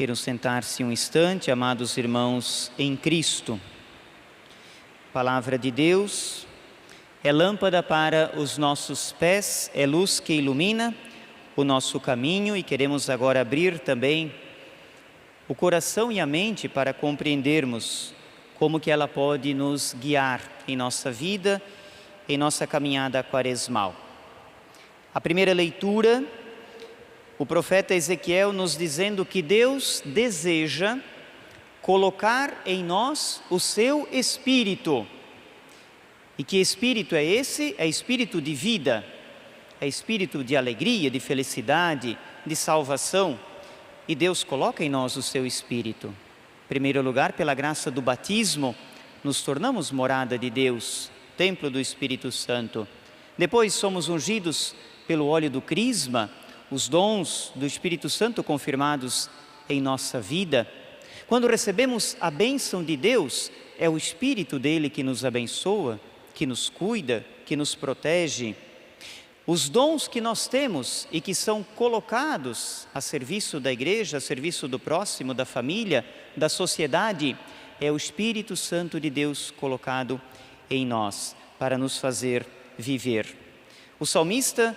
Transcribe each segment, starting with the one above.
Queiram sentar-se um instante, amados irmãos em Cristo. Palavra de Deus é lâmpada para os nossos pés, é luz que ilumina o nosso caminho, e queremos agora abrir também o coração e a mente para compreendermos como que ela pode nos guiar em nossa vida, em nossa caminhada quaresmal. A primeira leitura, o profeta Ezequiel nos dizendo que Deus deseja colocar em nós o seu Espírito. E que Espírito é esse? É Espírito de vida, é Espírito de alegria, de felicidade, de salvação. E Deus coloca em nós o seu Espírito. Em primeiro lugar, pela graça do batismo, nos tornamos morada de Deus, templo do Espírito Santo. Depois somos ungidos pelo óleo do crisma, os dons do Espírito Santo confirmados em nossa vida. Quando recebemos a bênção de Deus, é o Espírito dele que nos abençoa, que nos cuida, que nos protege. Os dons que nós temos e que são colocados a serviço da igreja, a serviço do próximo, da família, da sociedade, é o Espírito Santo de Deus colocado em nós para nos fazer viver. O salmista,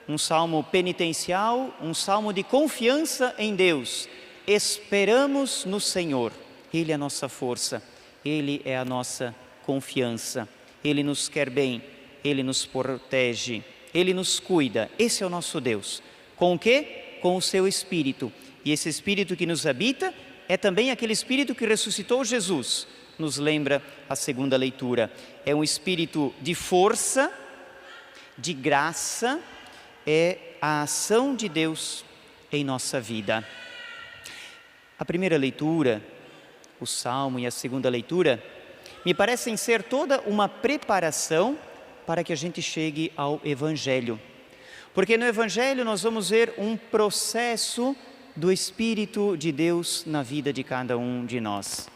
um salmo penitencial, um salmo de confiança em Deus. Esperamos no Senhor, Ele é a nossa força, Ele é a nossa confiança. Ele nos quer bem, Ele nos protege, Ele nos cuida. Esse é o nosso Deus. Com o quê? Com o seu Espírito. E esse Espírito que nos habita é também aquele Espírito que ressuscitou Jesus. Nos lembra a segunda leitura. É um Espírito de força, de graça, é a ação de Deus em nossa vida. A primeira leitura, o Salmo, e a segunda leitura, me parecem ser toda uma preparação para que a gente chegue ao Evangelho. Porque no Evangelho nós vamos ver um processo do Espírito de Deus na vida de cada um de nós.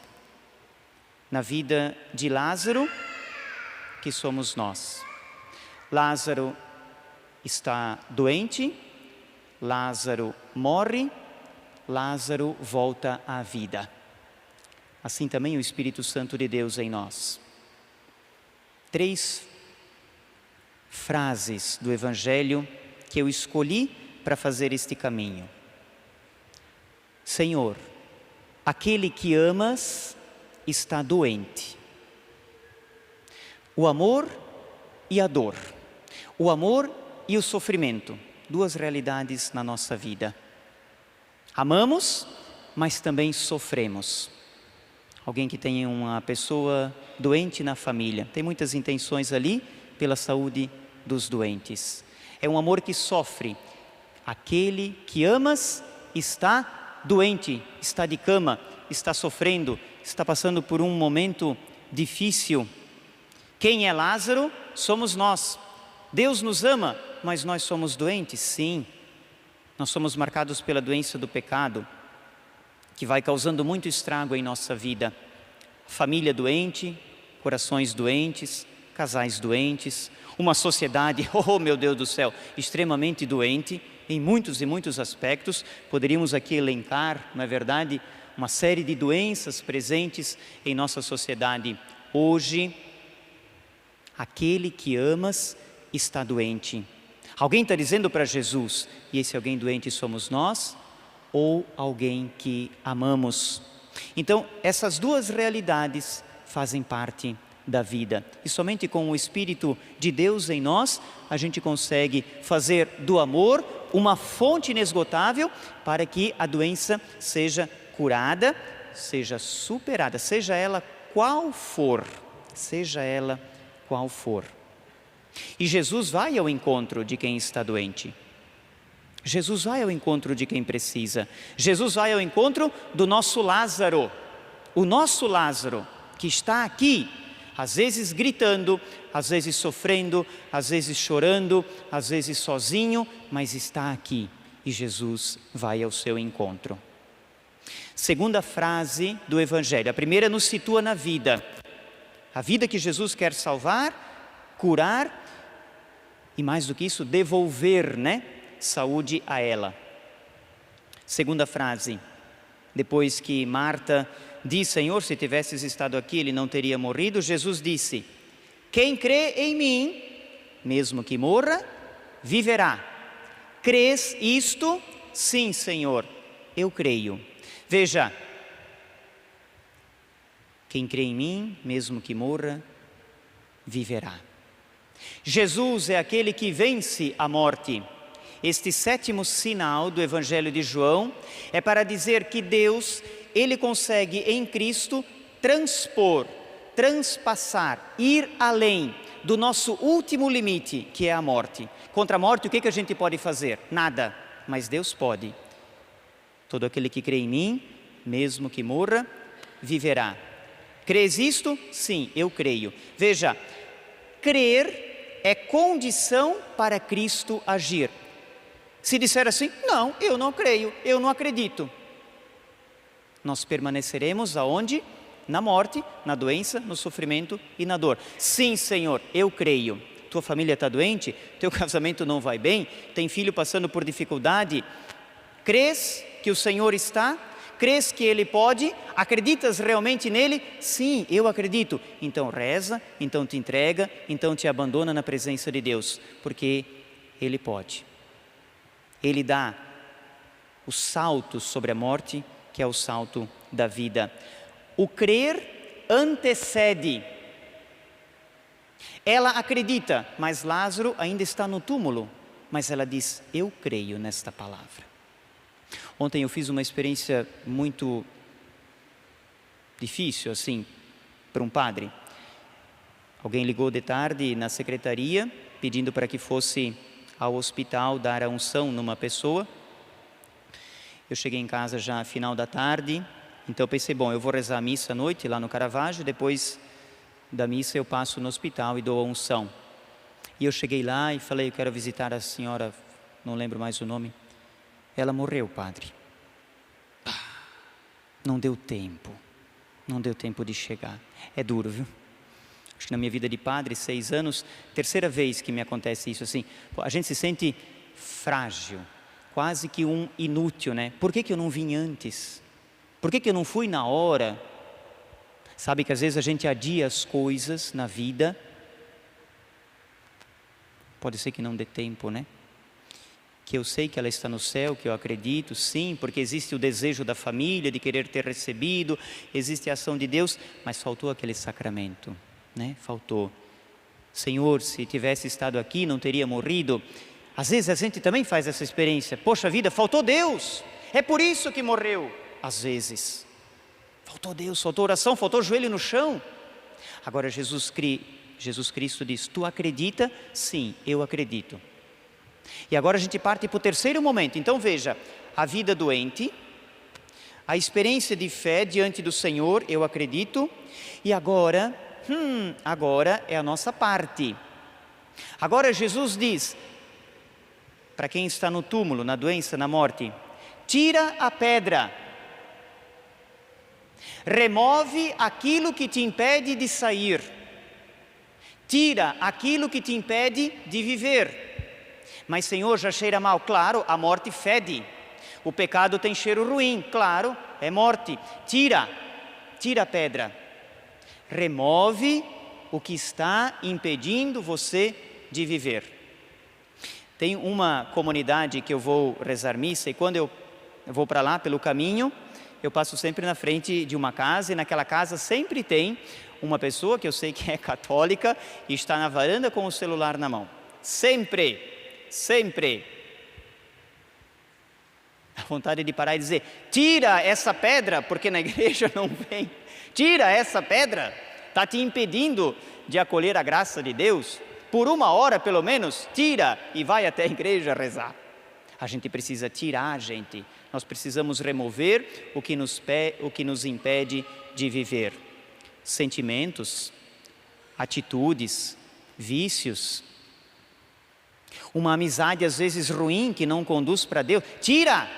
Na vida de Lázaro, que somos nós. Lázaro está doente, Lázaro morre, Lázaro volta à vida. Assim também o Espírito Santo de Deus em nós. 3 frases do Evangelho que eu escolhi para fazer este caminho. Senhor, aquele que amas está doente. O amor e a dor. O amor e o sofrimento, 2 realidades na nossa vida. Amamos, mas também sofremos. Alguém que tem uma pessoa doente na família, tem muitas intenções ali pela saúde dos doentes. É um amor que sofre. Aquele que amas está doente, está de cama, está sofrendo, está passando por um momento difícil. Quem é Lázaro? Somos nós. Deus nos ama, mas nós somos doentes, sim. Nós somos marcados pela doença do pecado, que vai causando muito estrago em nossa vida. Família doente, corações doentes, casais doentes, uma sociedade, oh meu Deus do céu, extremamente doente, em muitos e muitos aspectos. Poderíamos aqui elencar, não é verdade, uma série de doenças presentes em nossa sociedade. Hoje, aquele que amas está doente. Alguém está dizendo para Jesus, e esse alguém doente somos nós, ou alguém que amamos. Então, essas 2 realidades fazem parte da vida. E somente com o Espírito de Deus em nós, a gente consegue fazer do amor uma fonte inesgotável para que a doença seja curada, seja superada, seja ela qual for, seja ela qual for. E Jesus vai ao encontro de quem está doente. Jesus vai ao encontro de quem precisa. Jesus vai ao encontro do nosso Lázaro. O nosso Lázaro que está aqui, às vezes gritando, às vezes sofrendo, às vezes chorando, às vezes sozinho, mas está aqui e Jesus vai ao seu encontro. Segunda frase do Evangelho. A primeira nos situa na vida. A vida que Jesus quer salvar, curar e mais do que isso, devolver, saúde a ela. Segunda frase. Depois que Marta disse: Senhor, se tivesses estado aqui, ele não teria morrido. Jesus disse: quem crê em mim, mesmo que morra, viverá. Crês isto? Sim, Senhor, eu creio. Veja, quem crê em mim, mesmo que morra, viverá. Jesus é aquele que vence a morte. Este 7º sinal do Evangelho de João é para dizer que Deus, Ele consegue em Cristo transpor, transpassar, ir além do nosso último limite, que é a morte. Contra a morte, o que a gente pode fazer? Nada, mas Deus pode. Todo aquele que crê em mim, mesmo que morra, viverá. Crês isto? Sim, eu creio. Veja, crer é condição para Cristo agir. Se disser assim, não, eu não creio, eu não acredito, nós permaneceremos aonde? Na morte, na doença, no sofrimento e na dor. Sim, Senhor, eu creio. Tua família está doente? Teu casamento não vai bem? Tem filho passando por dificuldade? Crês que o Senhor está? Crês que Ele pode? Acreditas realmente nele? Sim, eu acredito. Então reza, então te entrega, então te abandona na presença de Deus, porque Ele pode. Ele dá o salto sobre a morte, que é o salto da vida. O crer antecede. Ela acredita, mas Lázaro ainda está no túmulo. Mas ela diz, eu creio nesta palavra. Ontem eu fiz uma experiência muito difícil, assim, para um padre. Alguém ligou de tarde na secretaria, pedindo para que fosse ao hospital dar a unção numa pessoa. Eu cheguei em casa já final da tarde, então eu pensei, bom, eu vou rezar a missa à noite lá no Caravaggio, depois da missa eu passo no hospital e dou a unção. E eu cheguei lá e falei, eu quero visitar a senhora, não lembro mais o nome. Ela morreu, padre. Não deu tempo de chegar. É duro, viu? Acho que na minha vida de padre, 6 anos, terceira vez que me acontece isso assim. A gente se sente frágil, quase que um inútil, né? Por que eu não vim antes? Por que eu não fui na hora? Sabe que às vezes a gente adia as coisas na vida. Pode ser que não dê tempo, né? Que eu sei que ela está no céu, que eu acredito, sim, porque existe o desejo da família de querer ter recebido, existe a ação de Deus, mas faltou aquele sacramento. Né? Faltou. Senhor, se tivesse estado aqui, não teria morrido. Às vezes a gente também faz essa experiência. Poxa vida, faltou Deus. É por isso que morreu. Às vezes. Faltou Deus, faltou oração, faltou joelho no chão. Agora Jesus Cristo diz, tu acredita? Sim, eu acredito. E agora a gente parte para o terceiro momento. Então veja, a vida doente, a experiência de fé diante do Senhor, eu acredito. E agora é a nossa parte. Agora Jesus diz, para quem está no túmulo, na doença, na morte, tira a pedra, remove aquilo que te impede de sair, tira aquilo que te impede de viver. Mas Senhor, já cheira mal, claro, a morte fede, o pecado tem cheiro ruim, claro, é morte. Tira a pedra. Remove o que está impedindo você de viver. Tem uma comunidade que eu vou rezar missa e quando eu vou para lá pelo caminho, eu passo sempre na frente de uma casa e naquela casa sempre tem uma pessoa que eu sei que é católica e está na varanda com o celular na mão. Sempre. A vontade de parar e dizer, tira essa pedra, porque na igreja não vem. Tira essa pedra, está te impedindo de acolher a graça de Deus. Por 1 hora pelo menos, tira e vai até a igreja rezar. A gente precisa tirar, gente. Nós precisamos remover o que nos impede de viver. Sentimentos, atitudes, vícios. Uma amizade às vezes ruim que não conduz para Deus. Tira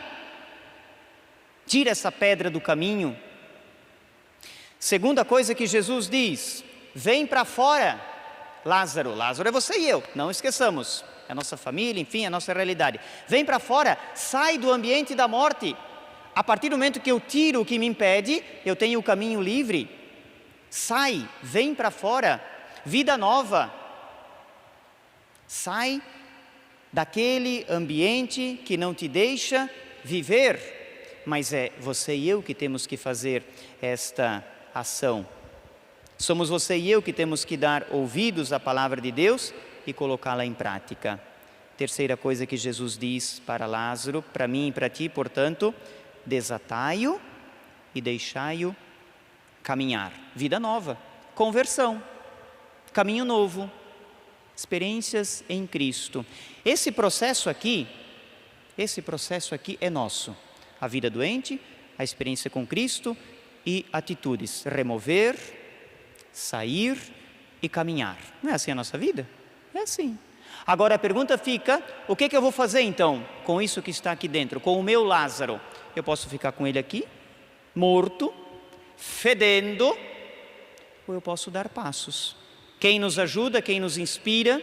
essa pedra do caminho. Segunda coisa que Jesus diz, vem para fora, Lázaro é você e eu, não esqueçamos, é a nossa família, enfim, é a nossa realidade. Vem para fora, sai do ambiente da morte. A partir do momento que eu tiro o que me impede, eu tenho o caminho livre. Sai, vem para fora, vida nova. Sai daquele ambiente que não te deixa viver, mas é você e eu que temos que fazer esta ação. Somos você e eu que temos que dar ouvidos à palavra de Deus e colocá-la em prática. Terceira coisa que Jesus diz para Lázaro, para mim e para ti, portanto, desatai-o e deixai-o caminhar. Vida nova, conversão, caminho novo, experiências em Cristo. Esse processo aqui é nosso. A vida doente, a experiência com Cristo e atitudes. Remover, sair e caminhar. Não é assim a nossa vida? É assim. Agora a pergunta fica, o que eu vou fazer então com isso que está aqui dentro, com o meu Lázaro? Eu posso ficar com ele aqui, morto, fedendo, ou eu posso dar passos. Quem nos ajuda, quem nos inspira?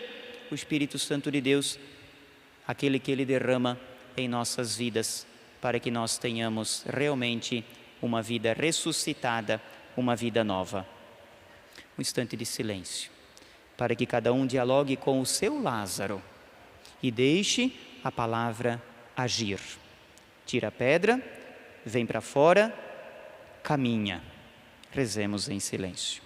O Espírito Santo de Deus, aquele que Ele derrama em nossas vidas, para que nós tenhamos realmente uma vida ressuscitada, uma vida nova. Um instante de silêncio, para que cada um dialogue com o seu Lázaro e deixe a palavra agir. Tira a pedra, vem para fora, caminha. Rezemos em silêncio.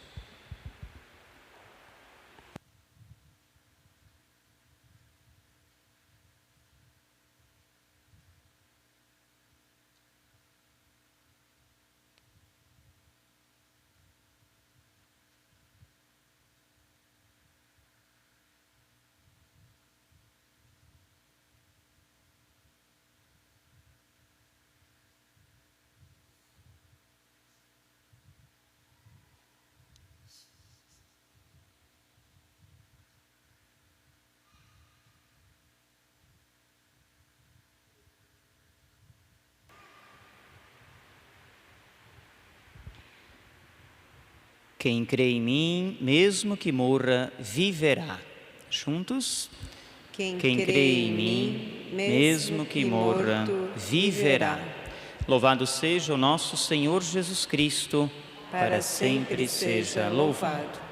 Quem crê em mim, mesmo que morra, viverá. Juntos? Quem crê em mim, mesmo que morra, viverá. Louvado seja o nosso Senhor Jesus Cristo, para sempre seja louvado.